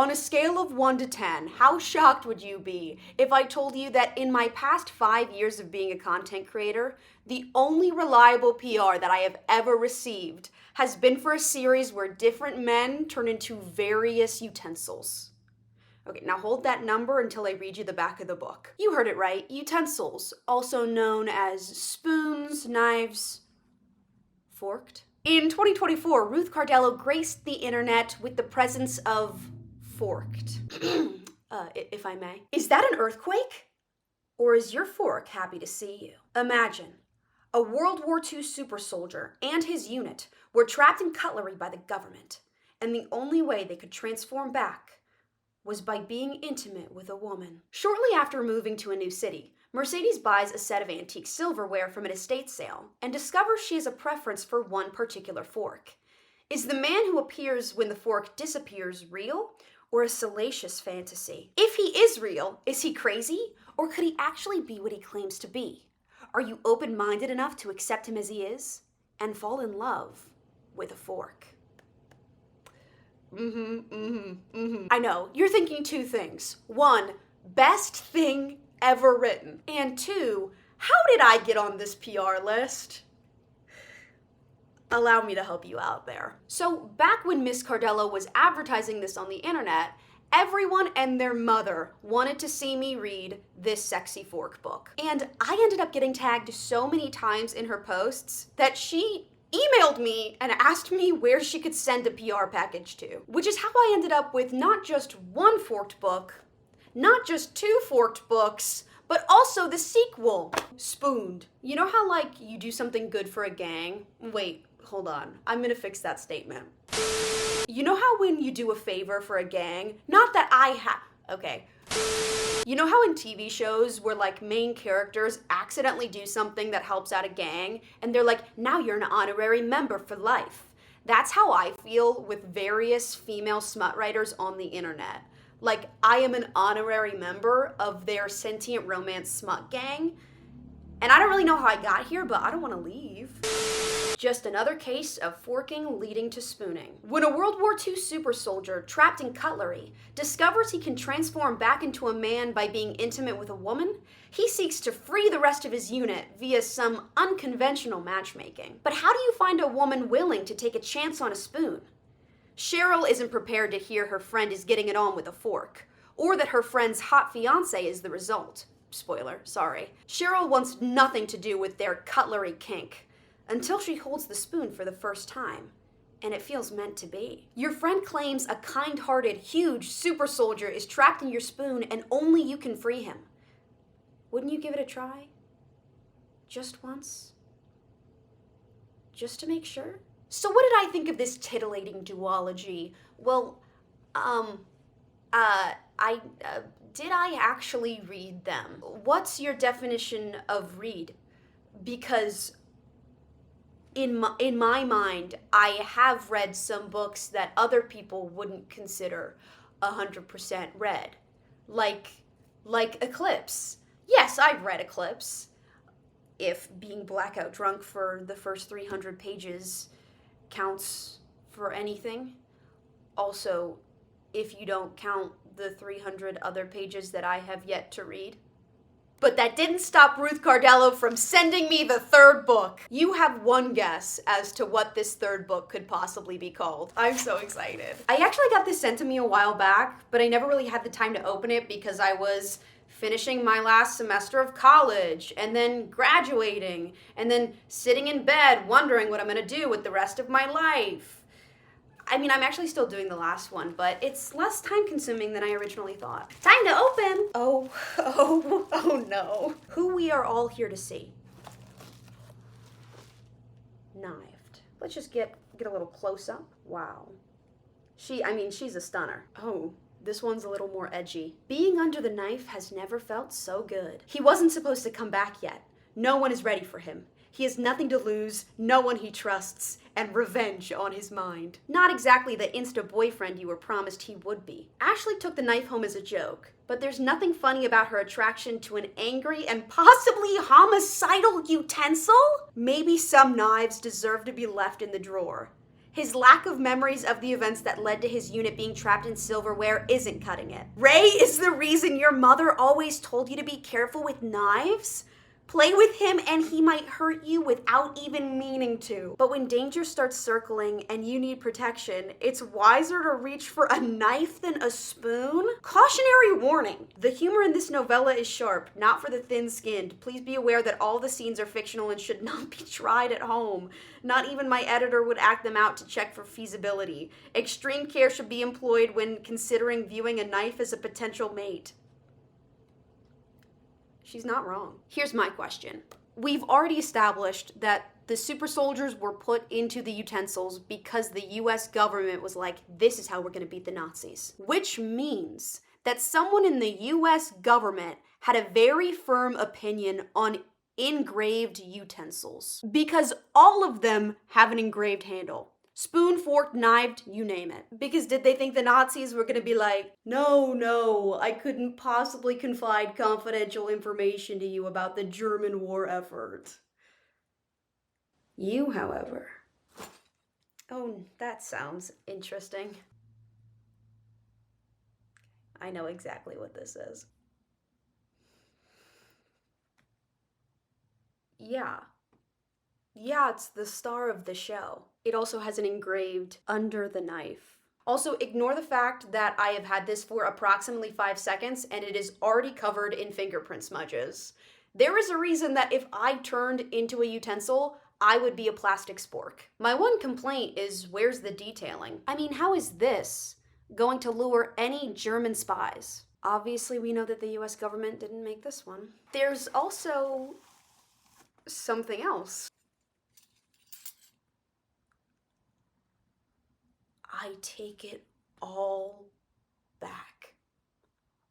On a scale of 1 to 10, how shocked would you be if I told you that in my past 5 years of being a content creator, the only reliable PR that I have ever received has been for a series where different men turn into various utensils? Okay, now hold that number until I read you the back of the book. You heard it right, utensils, also known as spoons, knives, forked. In 2024, Ruth Cardello graced the internet with the presence of forked. If I may. Is that an earthquake? Or is your fork happy to see you? Imagine a World War II super soldier and his unit were trapped in cutlery by the government, and the only way they could transform back was by being intimate with a woman. Shortly after moving to a new city, Mercedes buys a set of antique silverware from an estate sale and discovers she has a preference for one particular fork. Is the man who appears when the fork disappears real, or a salacious fantasy? If he is real, is he crazy, or could he actually be what he claims to be? Are you open-minded enough to accept him as he is and fall in love with a fork? I know, you're thinking two things. One, best thing ever written. And two, how did I get on this PR list? Allow me to help you out there. So back when Miss Cardello was advertising this on the internet, everyone and their mother wanted to see me read this sexy fork book. And I ended up getting tagged so many times in her posts that she emailed me and asked me where she could send a PR package to. Which is how I ended up with not just one forked book, not just two forked books, but also the sequel, Spooned. You know how, like, you do something good for a gang? Wait, hold on. I'm gonna fix that statement. You know how when you do a favor for a gang, not that okay. You know how in TV shows where, like, main characters accidentally do something that helps out a gang, and they're like, now you're an honorary member for life. That's how I feel with various female smut writers on the internet. Like, I am an honorary member of their sentient romance smut gang, and I don't really know how I got here, but I don't want to leave. Just another case of forking leading to spooning. When a World War II super soldier trapped in cutlery discovers he can transform back into a man by being intimate with a woman, he seeks to free the rest of his unit via some unconventional matchmaking. But how do you find a woman willing to take a chance on a spoon? Cheryl isn't prepared to hear her friend is getting it on with a fork, or that her friend's hot fiance is the result. Spoiler, sorry. Cheryl wants nothing to do with their cutlery kink, until she holds the spoon for the first time, and it feels meant to be. Your friend claims a kind-hearted, huge super soldier is trapped in your spoon and only you can free him. Wouldn't you give it a try? Just once? Just to make sure? So what did I think of this titillating duology? Well, did I actually read them? What's your definition of read? Because in my mind, I have read some books that other people wouldn't consider 100% read. Like Eclipse. Yes, I've read Eclipse. If being blackout drunk for the first 300 pages counts for anything. Also, if you don't count the 300 other pages that I have yet to read. But that didn't stop Ruth Cardello from sending me the third book. You have one guess as to what this third book could possibly be called. I'm so excited. I actually got this sent to me a while back, but I never really had the time to open it because I was finishing my last semester of college, and then graduating, and then sitting in bed wondering what I'm gonna do with the rest of my life. I mean, I'm actually still doing the last one, but it's less time-consuming than I originally thought. Time to open! Oh no. Who we are all here to see. Knifed. Let's just get a little close-up. Wow. She's a stunner. Oh. This one's a little more edgy. Being under the knife has never felt so good. He wasn't supposed to come back yet. No one is ready for him. He has nothing to lose, no one he trusts, and revenge on his mind. Not exactly the insta-boyfriend you were promised he would be. Ashley took the knife home as a joke, but there's nothing funny about her attraction to an angry and possibly homicidal utensil? Maybe some knives deserve to be left in the drawer. His lack of memories of the events that led to his unit being trapped in silverware isn't cutting it. Ray is the reason your mother always told you to be careful with knives? Play with him and he might hurt you without even meaning to. But when danger starts circling and you need protection, it's wiser to reach for a knife than a spoon? Cautionary warning. The humor in this novella is sharp, not for the thin-skinned. Please be aware that all the scenes are fictional and should not be tried at home. Not even my editor would act them out to check for feasibility. Extreme care should be employed when considering viewing a knife as a potential mate. She's not wrong. Here's my question. We've already established that the super soldiers were put into the utensils because the US government was like, this is how we're gonna beat the Nazis. Which means that someone in the US government had a very firm opinion on engraved utensils because all of them have an engraved handle. Spoon, fork, knifed, you name it. Because did they think the Nazis were gonna be like, no, I couldn't possibly confide confidential information to you about the German war effort. You, however. Oh, that sounds interesting. I know exactly what this is. Yeah, it's the star of the show. It also has an engraved under the knife. Also, ignore the fact that I have had this for approximately 5 seconds and it is already covered in fingerprint smudges. There is a reason that if I turned into a utensil, I would be a plastic spork. My one complaint is, where's the detailing? I mean, how is this going to lure any German spies? Obviously, we know that the US government didn't make this one. There's also something else. I take it all back.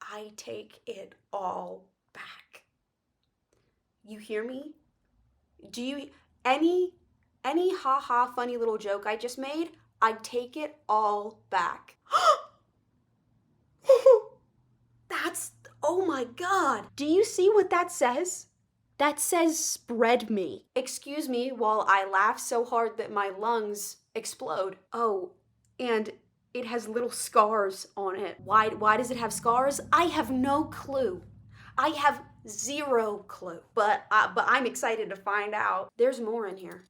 I take it all back. You hear me? Do you, any ha-ha funny little joke I just made, I take it all back. Oh my God. Do you see what that says? That says spread me. Excuse me while I laugh so hard that my lungs explode. Oh, and it has little scars on it. Why does it have scars? I have no clue. I have zero clue. But I'm excited to find out. There's more in here.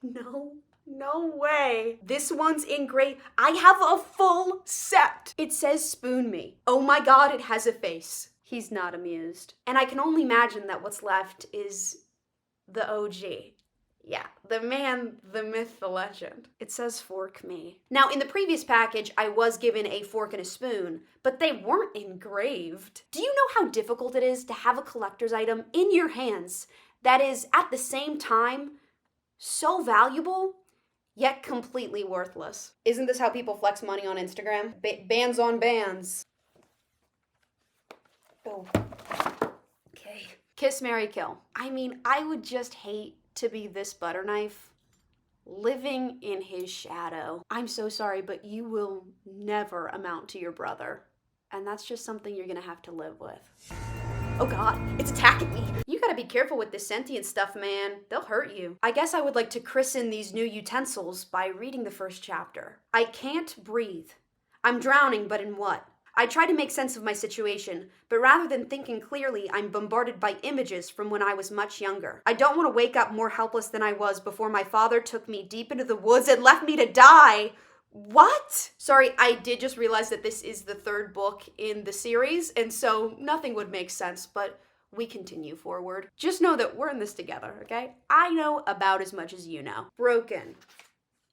No way. This one's engraved. I have a full set. It says spoon me. Oh my God, it has a face. He's not amused. And I can only imagine that what's left is the OG. Yeah, the man, the myth, the legend. It says fork me. Now, in the previous package, I was given a fork and a spoon, but they weren't engraved. Do you know how difficult it is to have a collector's item in your hands that is, at the same time, so valuable, yet completely worthless? Isn't this how people flex money on Instagram? Bands on bands. Oh. Okay. Kiss, marry, kill. I mean, I would just hate to be this butter knife living in his shadow. I'm so sorry, but you will never amount to your brother. And that's just something you're gonna have to live with. Oh God, it's attacking me. You gotta be careful with this sentient stuff, man. They'll hurt you. I guess I would like to christen these new utensils by reading the first chapter. I can't breathe. I'm drowning, but in what? I try to make sense of my situation, but rather than thinking clearly, I'm bombarded by images from when I was much younger. I don't want to wake up more helpless than I was before my father took me deep into the woods and left me to die. What? Sorry, I did just realize that this is the third book in the series, and so nothing would make sense, but we continue forward. Just know that we're in this together, okay? I know about as much as you know. Broken.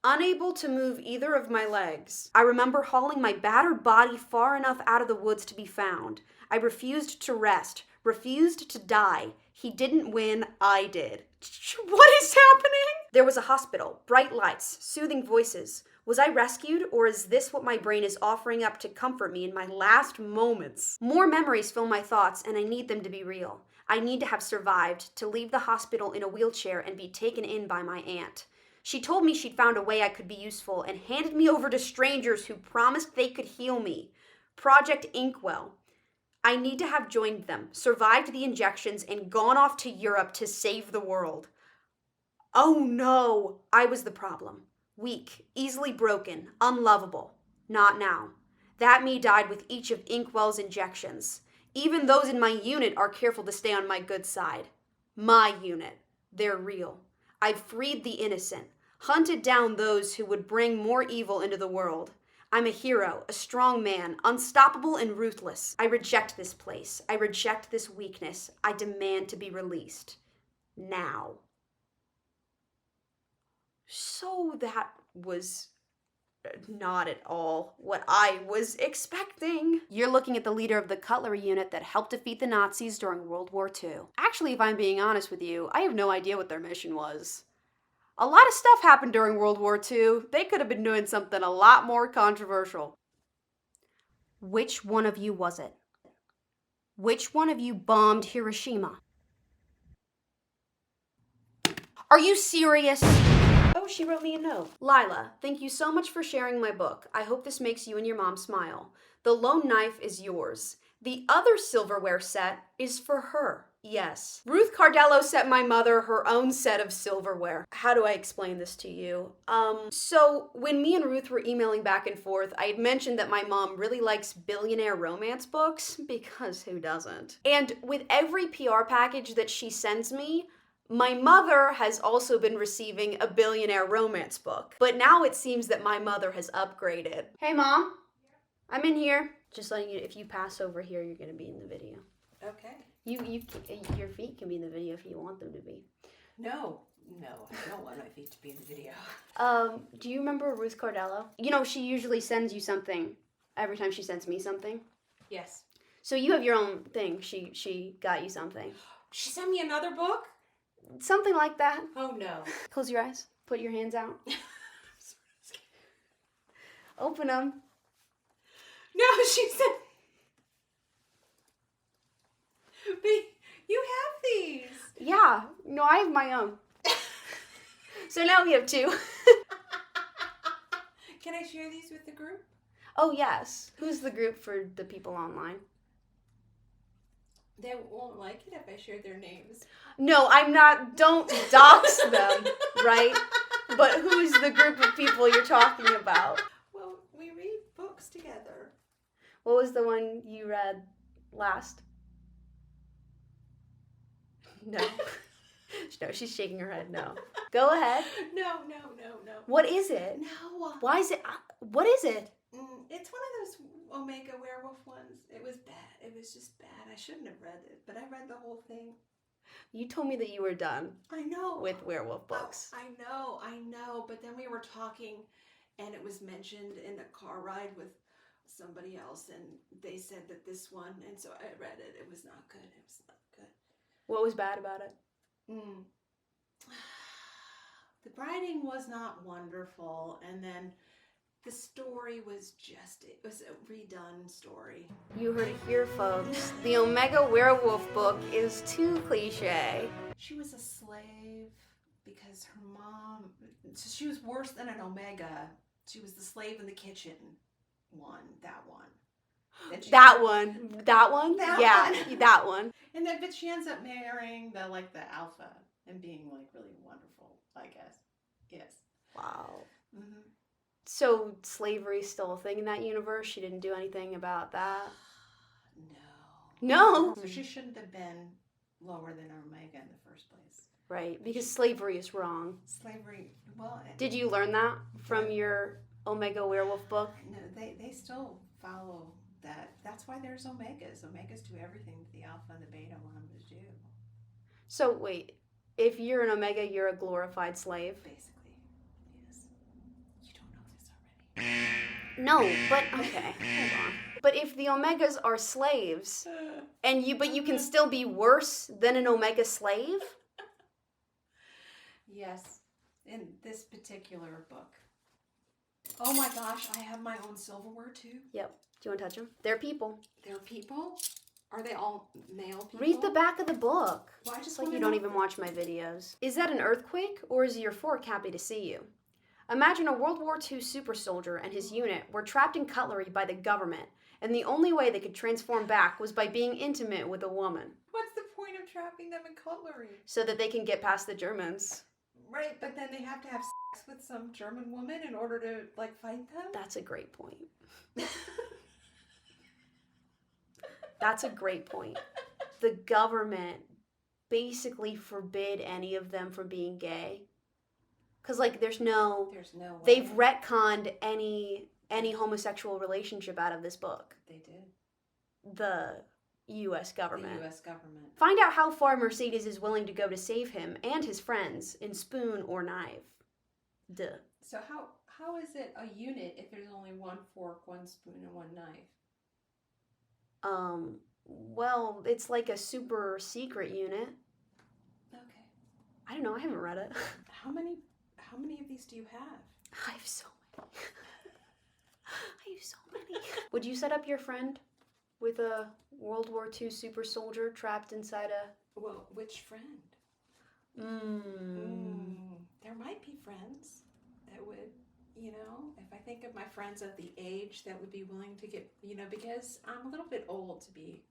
Unable to move either of my legs. I remember hauling my battered body far enough out of the woods to be found. I refused to rest, refused to die. He didn't win, I did. What is happening? There was a hospital, bright lights, soothing voices. Was I rescued, or is this what my brain is offering up to comfort me in my last moments? More memories fill my thoughts, and I need them to be real. I need to have survived, to leave the hospital in a wheelchair and be taken in by my aunt. She told me she'd found a way I could be useful and handed me over to strangers who promised they could heal me. Project Inkwell. I need to have joined them, survived the injections, and gone off to Europe to save the world. Oh no! I was the problem. Weak, easily broken, unlovable. Not now. That me died with each of Inkwell's injections. Even those in my unit are careful to stay on my good side. My unit. They're real. I've freed the innocent, hunted down those who would bring more evil into the world. I'm a hero, a strong man, unstoppable and ruthless. I reject this place. I reject this weakness. I demand to be released. Now. So that was not at all what I was expecting. You're looking at the leader of the cutlery unit that helped defeat the Nazis during World War II. Actually, if I'm being honest with you, I have no idea what their mission was. A lot of stuff happened during World War II. They could have been doing something a lot more controversial. Which one of you was it? Which one of you bombed Hiroshima? Are you serious? Oh, she wrote me a note. Lila, thank you so much for sharing my book. I hope this makes you and your mom smile. The lone knife is yours. The other silverware set is for her. Yes. Ruth Cardello sent my mother her own set of silverware. How do I explain this to you? So when me and Ruth were emailing back and forth, I had mentioned that my mom really likes billionaire romance books, because who doesn't? And with every PR package that she sends me, my mother has also been receiving a billionaire romance book. But now it seems that my mother has upgraded. Hey Mom, I'm in here. Just letting you, if you pass over here, you're gonna be in the video. Okay. Your feet can be in the video if you want them to be. No, I don't want my feet to be in the video. Do you remember Ruth Cardello? You know, she usually sends you something every time she sends me something. Yes. So you have your own thing. She got you something. She sent me another book? Something like that. Oh no. Close your eyes. Put your hands out. Open them. No, she said. But you have these. Yeah. No, I have my own. So now we have two. Can I share these with the group? Oh, yes. Who's the group for the people online? They won't like it if I share their names. No, I'm not. Don't dox them, right? But who's the group of people you're talking about? Well, we read books together. What was the one you read last? No. No, she's shaking her head no. Go ahead. No. What is it? No. Why is it? What is it? It's one of those Omega werewolf ones. It was bad. It was just bad. I shouldn't have read it, but I read the whole thing. You told me that you were done. I know. With werewolf books. Oh, I know. But then we were talking, and it was mentioned in a car ride with somebody else, and they said that this one, and so I read it. It was not good. It was not good. What was bad about it? The writing was not wonderful, and then the story was it was a redone story. You heard it here, folks. The Omega Werewolf book is too cliche. She was a slave because her mom, so she was worse than an Omega. She was the slave in the kitchen that one. That one? That Yeah, one. that one. And then, but she ends up marrying the alpha and being really wonderful, I guess. Yes. Wow. Mm-hmm. So slavery's still a thing in that universe? She didn't do anything about that? No. So she shouldn't have been lower than Omega in the first place. Right, because slavery is wrong. Slavery, well... Did you learn that from your Omega Werewolf book? No, they still follow that. That's why there's Omegas. Omegas do everything that the Alpha and the Beta want them to do. So wait, if you're an Omega, you're a glorified slave? Basically, yes. You don't know this already. No, but okay, hold on. But if the Omegas are slaves, but you can still be worse than an Omega slave? Yes, in this particular book. Oh my gosh, I have my own silverware too. Yep. Do you want to touch them? They're people. They're people? Are they all male people? Read the back of the book. Well, I just like you don't even watch my videos. Is that an earthquake, or is your fork happy to see you? Imagine a World War II super soldier and his unit were trapped in cutlery by the government, and the only way they could transform back was by being intimate with a woman. What's the point of trapping them in cutlery? So that they can get past the Germans. Right, but then they have to have sex with some German woman in order to, like, fight them? That's a great point. That's a great point. The government basically forbid any of them from being gay. Because, like, there's no There's no way. they've retconned any homosexual relationship out of this book. They did. The U.S. government. The U.S. government. Find out how far Mercedes is willing to go to save him and his friends in Spoon or Knife. Duh. So how is it a unit if there's only one fork, one spoon, and one knife? Well, it's like a super secret unit. Okay. I don't know, I haven't read it. How many of these do you have? I have so many. I have so many. Would you set up your friend with a World War II super soldier trapped inside a... Well, which friend? There might be friends that would, if I think of my friends of the age that would be willing to get, because I'm a little bit old to be,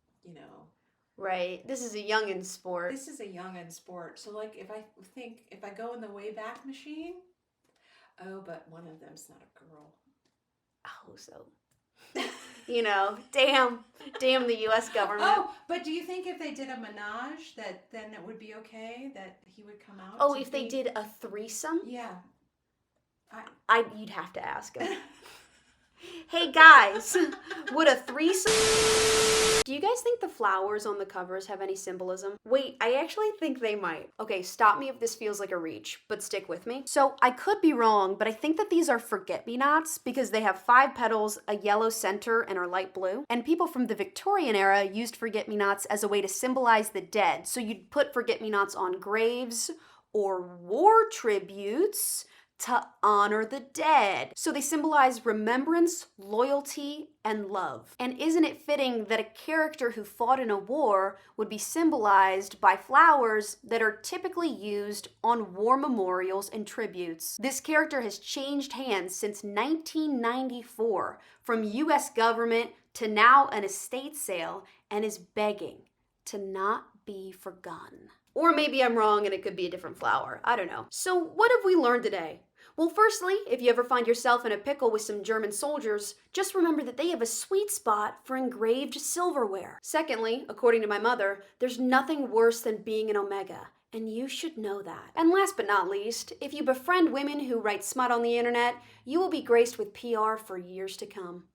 Right. This is a youngin' sport. This is a youngin' sport. So, like, if I go in the Wayback Machine, but one of them's not a girl. Oh, so... damn the U.S. government. Oh, but do you think if they did a menage that then it would be okay that he would come out? Oh, if they did a threesome? Yeah. You'd have to ask him. Hey guys, would a threesome... Do you guys think the flowers on the covers have any symbolism? Wait, I actually think they might. Okay, stop me if this feels like a reach, but stick with me. So, I could be wrong, but I think that these are forget-me-nots because they have 5 petals, a yellow center, and are light blue. And people from the Victorian era used forget-me-nots as a way to symbolize the dead. So you'd put forget-me-nots on graves or war tributes to honor the dead. So they symbolize remembrance, loyalty, and love. And isn't it fitting that a character who fought in a war would be symbolized by flowers that are typically used on war memorials and tributes? This character has changed hands since 1994, from US government to now an estate sale, and is begging to not be forgotten. Or maybe I'm wrong and it could be a different flower. I don't know. So what have we learned today? Well, firstly, if you ever find yourself in a pickle with some German soldiers, just remember that they have a sweet spot for engraved silverware. Secondly, according to my mother, there's nothing worse than being an omega, and you should know that. And last but not least, if you befriend women who write smut on the internet, you will be graced with PR for years to come.